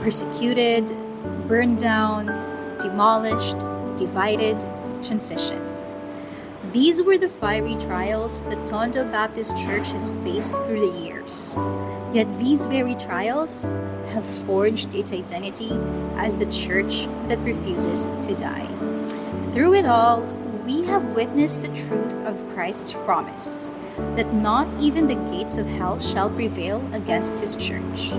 persecuted, burned down, demolished, divided, transitioned. These were the fiery trials the Tondo Baptist Church has faced through the years. Yet these very trials have forged its identity as the church that refuses to die. Through it all, we have witnessed the truth of Christ's promise that not even the gates of hell shall prevail against His church.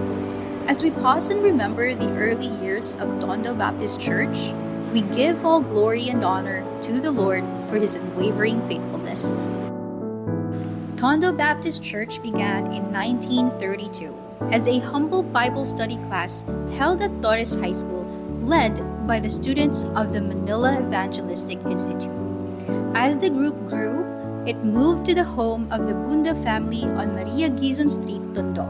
As we pause and remember the early years of Tondo Baptist Church, we give all glory and honor to the Lord for His unwavering faithfulness. Tondo Baptist Church began in 1932 as a humble Bible study class held at Torres High School, led by the students of the Manila Evangelistic Institute. As the group grew, it moved to the home of the Bunda family on Maria Gizon Street, Tondo.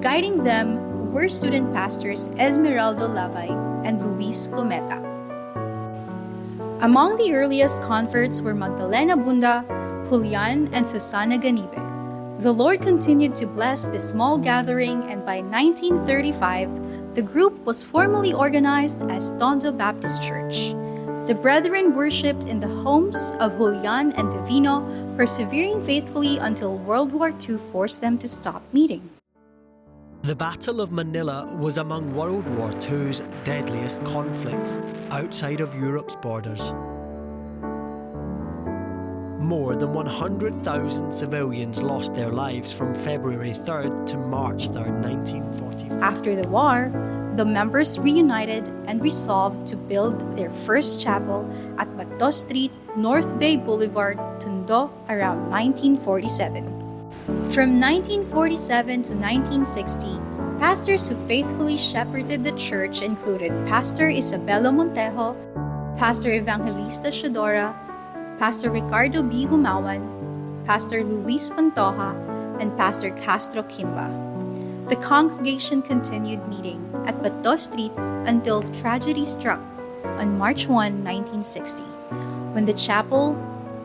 Guiding them were student pastors Esmeraldo Lavay and Luis Cometa. Among the earliest converts were Magdalena Bunda, Julian, and Susana Ganibe. The Lord continued to bless this small gathering, and by 1935, the group was formally organized as Tondo Baptist Church. The brethren worshipped in the homes of Julian and Divino, persevering faithfully until World War II forced them to stop meeting. The Battle of Manila was among World War II's deadliest conflicts outside of Europe's borders. More than 100,000 civilians lost their lives from February 3rd to March 3rd, 1945. After the war, the members reunited and resolved to build their first chapel at Bato Street, North Bay Boulevard, Tondo around 1947. From 1947 to 1960, pastors who faithfully shepherded the church included Pastor Isabelo Montejo, Pastor Evangelista Shadora, Pastor Ricardo B. Humawan, Pastor Luis Pantoja, and Pastor Castro Kimba. The congregation continued meeting at Bato Street until tragedy struck on March 1, 1960, when the chapel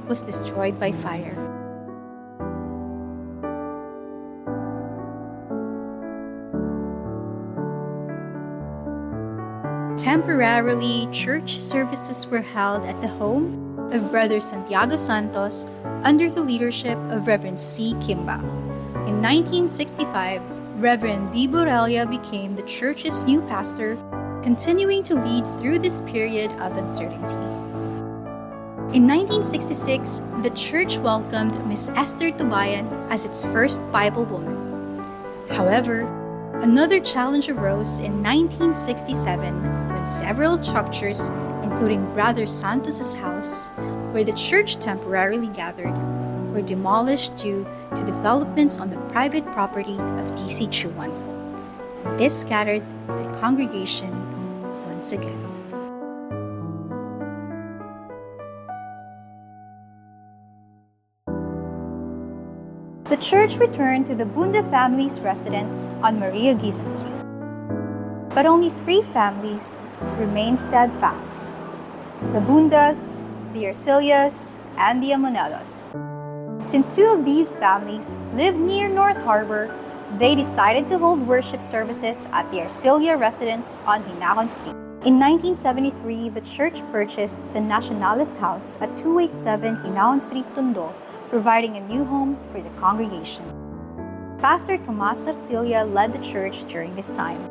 was destroyed by fire. Temporarily, church services were held at the home of Brother Santiago Santos under the leadership of Reverend C. Kimba. In 1965, Reverend D. Borrelia became the church's new pastor, continuing to lead through this period of uncertainty. In 1966, the church welcomed Miss Esther Tubayan as its first Bible woman. However, another challenge arose in 1967 when several structures, including Brother Santos's house, where the church temporarily gathered, were demolished due to developments on the private property of DC Chuan. This scattered the congregation once again. The church returned to the Bunda family's residence on Maria Gizon Street. But only 3 families remained steadfast: the Bundas, the Arcelias, and the Amonelos. Since 2 of these families lived near North Harbor, they decided to hold worship services at the Arcelia residence on Hinahon Street. In 1973, the church purchased the Nacionales House at 287 Hinahon Street, Tondo, providing a new home for the congregation. Pastor Tomas Arcelia led the church during this time,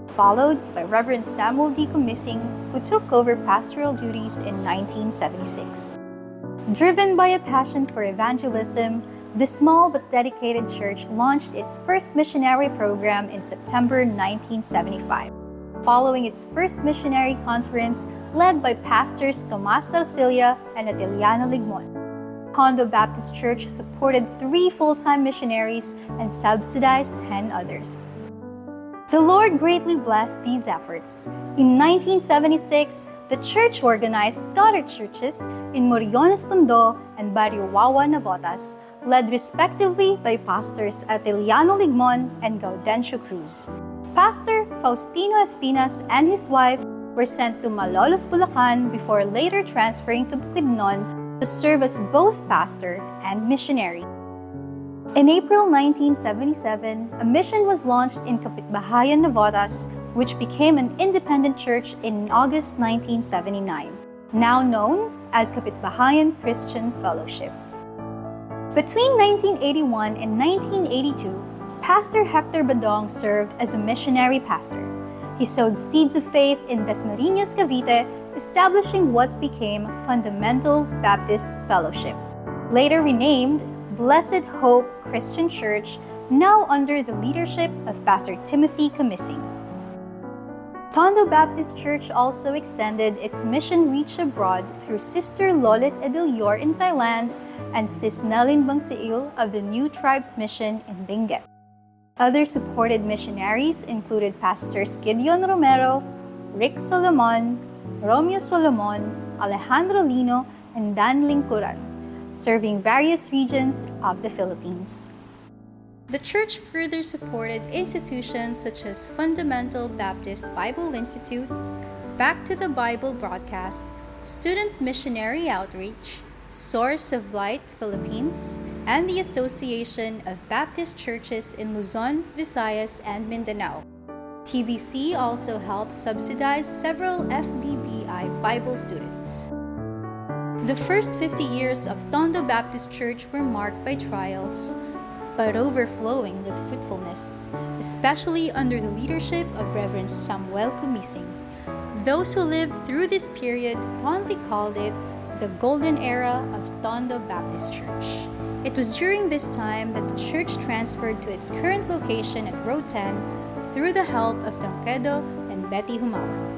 followed by Reverend Samuel D. Comising, who took over pastoral duties in 1976. Driven by a passion for evangelism, the small but dedicated church launched its first missionary program in September 1975. Following its first missionary conference led by pastors Tomas Arcelia and Atiliano Ligmon, Tondo Baptist Church supported 3 full-time missionaries and subsidized 10 others. The Lord greatly blessed these efforts. In 1976, the church organized daughter churches in Moriones, Tondo, and Barrio Wawa, Navotas, led respectively by pastors Atiliano Ligmon and Gaudencio Cruz. Pastor Faustino Espinas and his wife were sent to Malolos, Bulacan before later transferring to Bukidnon to serve as both pastor and missionary. In April 1977, a mission was launched in Kapitbahayan, Navotas, which became an independent church in August 1979, now known as Kapitbahayan Christian Fellowship. Between 1981 and 1982, Pastor Hector Badong served as a missionary pastor. He sowed seeds of faith in Dasmariñas, Cavite, establishing what became Fundamental Baptist Fellowship, later renamed Blessed Hope Christian Church, now under the leadership of Pastor Timothy Kamising. Tondo Baptist Church also extended its mission reach abroad through Sister Lolit Edilior in Thailand and Sis Nelin Bangsiil of the New Tribes Mission in Benguet. Other supported missionaries included Pastors Gideon Romero, Rick Solomon, Romeo Solomon, Alejandro Lino, and Dan Lingkuran, serving various regions of the Philippines. The church further supported institutions such as Fundamental Baptist Bible Institute, Back to the Bible Broadcast, Student Missionary Outreach, Source of Light Philippines, and the Association of Baptist Churches in Luzon, Visayas, and Mindanao. TBC also helps subsidize several FBBI Bible students. The first 50 years of Tondo Baptist Church were marked by trials, but overflowing with fruitfulness, especially under the leadership of Reverend Samuel Kumising. Those who lived through this period fondly called it the golden era of Tondo Baptist Church. It was during this time that the church transferred to its current location at Road 10 through the help of Tronquedo and Betty Humawa.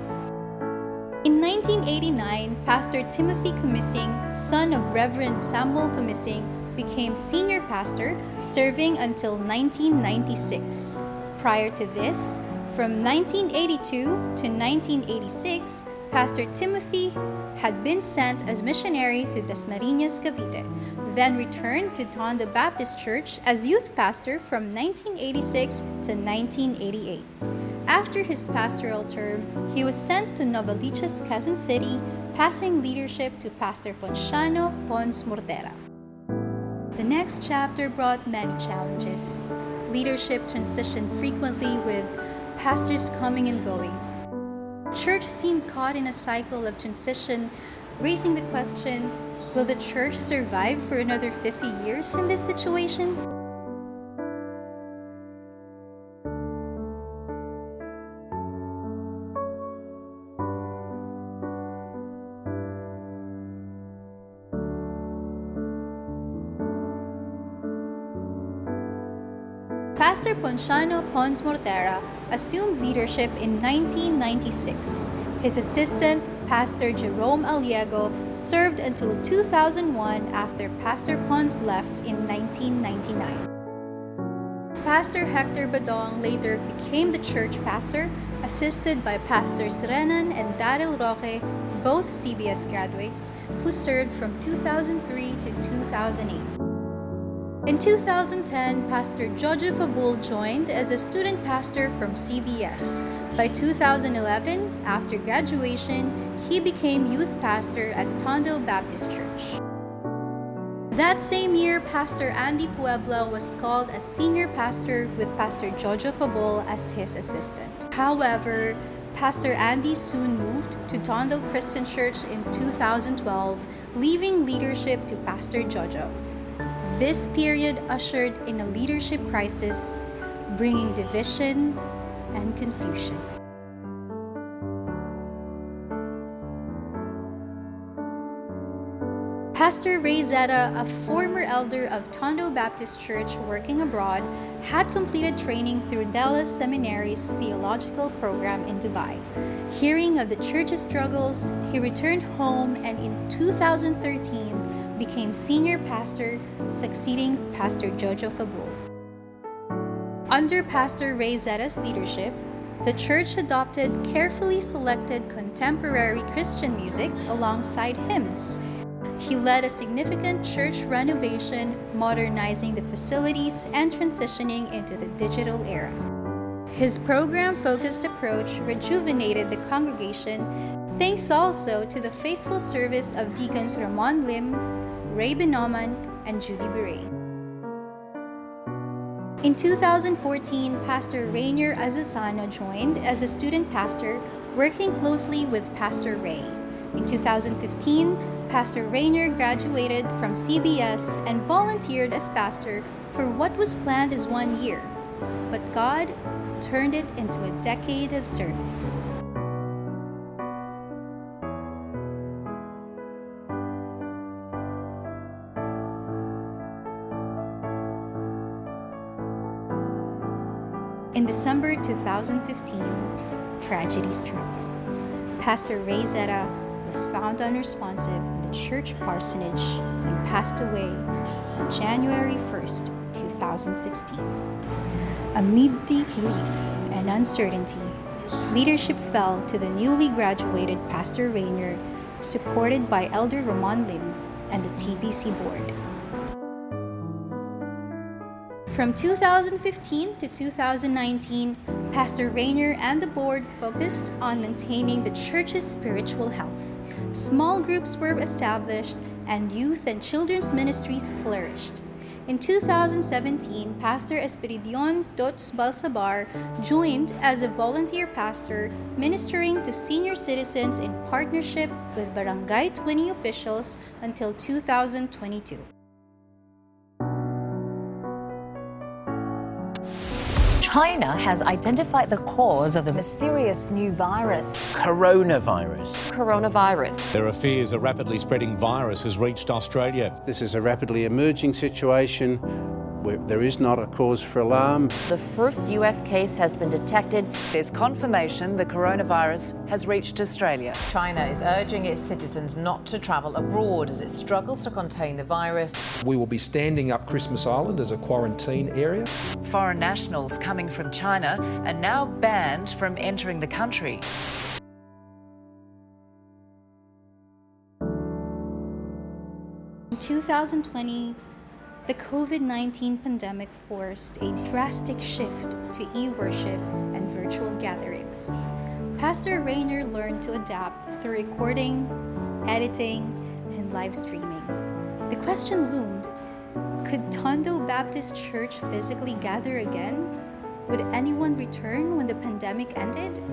In 1989, Pastor Timothy Kamising, son of Reverend Samuel Kamising, became senior pastor, serving until 1996. Prior to this, from 1982 to 1986, Pastor Timothy had been sent as missionary to Dasmariñas, Cavite, then returned to Tondo Baptist Church as youth pastor from 1986 to 1988. After his pastoral term, he was sent to Novaliches, Quezon City, passing leadership to Pastor Ponciano Pons Mortera. The next chapter brought many challenges. Leadership transitioned frequently with pastors coming and going. Church seemed caught in a cycle of transition, raising the question, will the church survive for another 50 years in this situation? Pastor Ponciano Pons Mortera assumed leadership in 1996. His assistant, Pastor Jerome Aliego, served until 2001 after Pastor Pons left in 1999. Pastor Hector Badong later became the church pastor, assisted by Pastors Renan and Daryl Roque, both CBS graduates, who served from 2003 to 2008. In 2010, Pastor Jojo Fabul joined as a student pastor from CBS. By 2011, after graduation, he became youth pastor at Tondo Baptist Church. That same year, Pastor Andy Puebla was called as senior pastor with Pastor Jojo Fabul as his assistant. However, Pastor Andy soon moved to Tondo Christian Church in 2012, leaving leadership to Pastor Jojo. This period ushered in a leadership crisis, bringing division and confusion. Pastor Ray Zeta, a former elder of Tondo Baptist Church working abroad, had completed training through Dallas Seminary's theological program in Dubai. Hearing of the church's struggles, he returned home and in 2013 became senior pastor, succeeding Pastor Jojo Fabul. Under Pastor Ray Zeta's leadership, the church adopted carefully selected contemporary Christian music alongside hymns. He led a significant church renovation, modernizing the facilities and transitioning into the digital era. His program-focused approach rejuvenated the congregation, thanks also to the faithful service of Deacons Ramon Lim, Ray Binoman, and Judy Beret. In 2014, Pastor Rainier Azasano joined as a student pastor, working closely with Pastor Ray. In 2015, Pastor Rainier graduated from CBS and volunteered as pastor for what was planned as 1 year. But God turned it into a decade of service. In December 2015, tragedy struck. Pastor Ray Zeta was found unresponsive in the church parsonage and passed away on January 1st, 2016. Amid deep grief and uncertainty, leadership fell to the newly graduated Pastor Rainier, supported by Elder Ramon Lim and the TBC board. From 2015 to 2019, Pastor Rainier and the board focused on maintaining the church's spiritual health. Small groups were established and youth and children's ministries flourished. In 2017, Pastor Espiridion Dots Balsabar joined as a volunteer pastor, ministering to senior citizens in partnership with Barangay 20 officials until 2022. China has identified the cause of the mysterious new virus. coronavirus. There are fears a rapidly spreading virus has reached Australia. This is a rapidly emerging situation where there is not a cause for alarm. The first US case has been detected. There's confirmation the coronavirus has reached Australia. China is urging its citizens not to travel abroad as it struggles to contain the virus. We will be standing up Christmas Island as a quarantine area. Foreign nationals coming from China are now banned from entering the country. In 2020, the COVID-19 pandemic forced a drastic shift to e-worship and virtual gatherings. Pastor Rainier learned to adapt through recording, editing, and live streaming. The question loomed, could Tondo Baptist Church physically gather again? Would anyone return when the pandemic ended?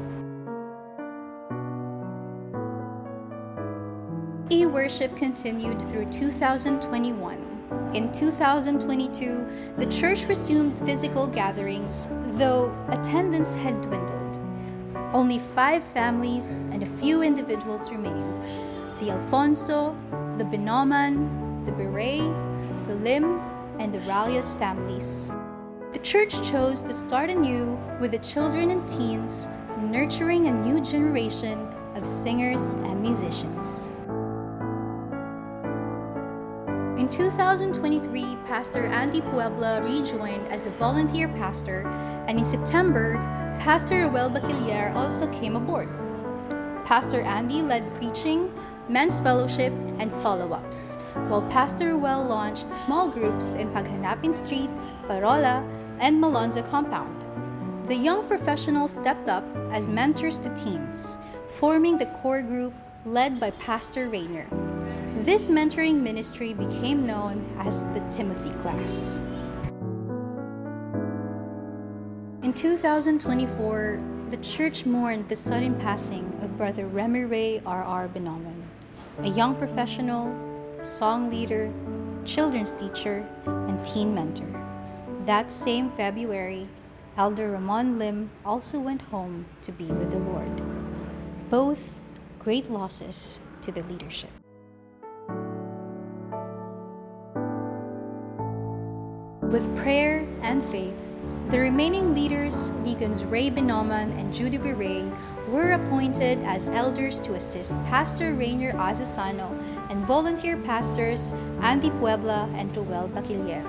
E-worship continued through 2021. In 2022, the church resumed physical gatherings, though attendance had dwindled. Only 5 families and a few individuals remained: the Alfonso, the Binoman, the Beret, the Lim, and the Ralias families. The church chose to start anew with the children and teens, nurturing a new generation of singers and musicians. In 2023, Pastor Andy Puebla rejoined as a volunteer pastor, and in September, Pastor Ruel Bachiller also came aboard. Pastor Andy led preaching, men's fellowship, and follow-ups, while Pastor Ruel launched small groups in Paghanapin Street, Parola, and Malonza compound. The young professionals stepped up as mentors to teens, forming the core group led by Pastor Rainier. This mentoring ministry became known as the Timothy class. In 2024, the church mourned the sudden passing of Brother Remy Ray R.R. Binoman, a young professional, song leader, children's teacher, and teen mentor. That same February, Elder Ramon Lim also went home to be with the Lord. Both great losses to the leadership. With prayer and faith, the remaining leaders, Deacons Ray Binoman and Judy Beret, were appointed as elders to assist Pastor Rainier Azasano and volunteer pastors Andy Puebla and Ruel Bachiller.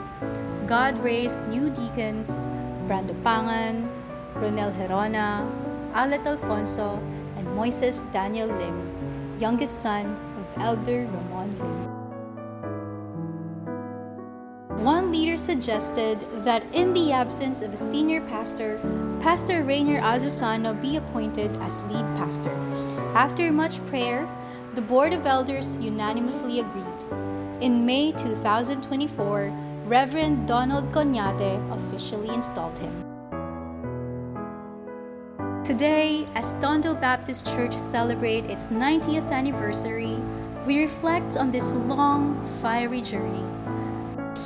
God raised new deacons Brando Pangan, Ronel Herona, Alet Alfonso, and Moises Daniel Lim, youngest son of Elder Ramon Lim. One leader suggested that in the absence of a senior pastor, Pastor Rainier Azasano be appointed as lead pastor. After much prayer, the Board of Elders unanimously agreed. In May 2024, Reverend Donald Conyate officially installed him. Today, as Tondo Baptist Church celebrates its 90th anniversary, we reflect on this long, fiery journey.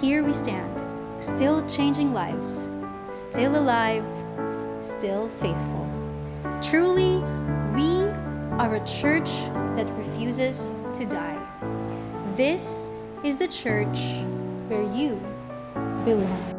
Here we stand, still changing lives, still alive, still faithful. Truly, we are a church that refuses to die. This is the church where you belong.